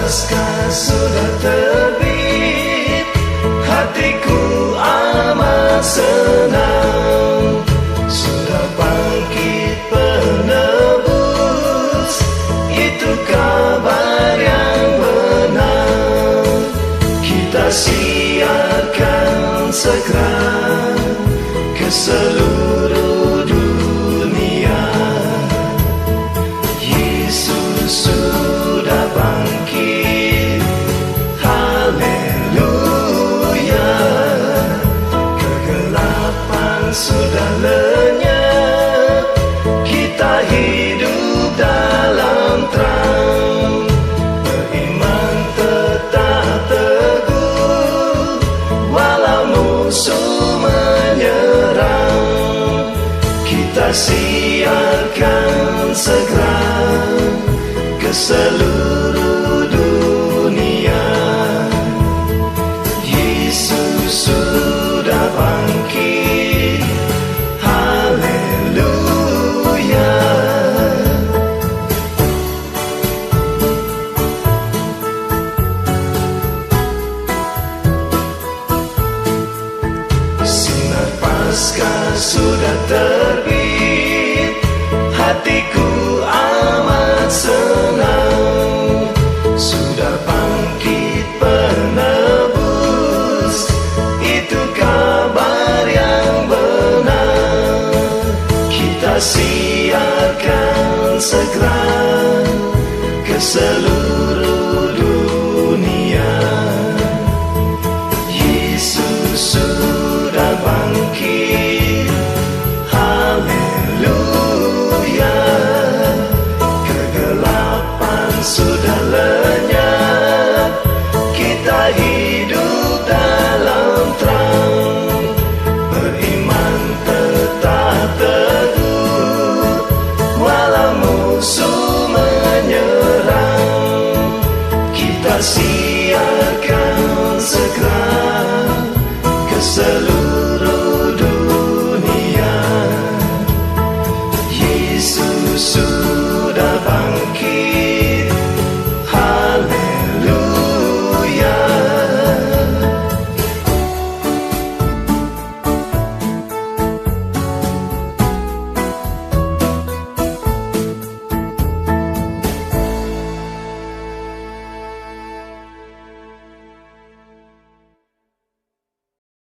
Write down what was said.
Paskah sudah terbit, hatiku amat senang. Sudah bangkit penebus, itu kabar yang benar. Kita siarkan segera ke seluruh dunia. Yesus sudah bangkit, haleluya. Kegelapan sudah lenyap, kita hidup dalam terang. Beriman tetap teguh, walau musuh menyerang. Kita siarkan segera ke seluruh dunia. Yesus sudah bangkit, haleluya. Sinar Paskah sudah terbit, hatiku amat senang. Sudah bangkit penebus, itu kabar yang benar. Kita siarkan segera ke seluruh dunia. Yesus sudah bangkit, haleluya. Kegelapan sudah lenyap, kita hidup dalam terang. Beriman tetap teguh, walau musuh menyerang. Kita siarkan segera ke seluruh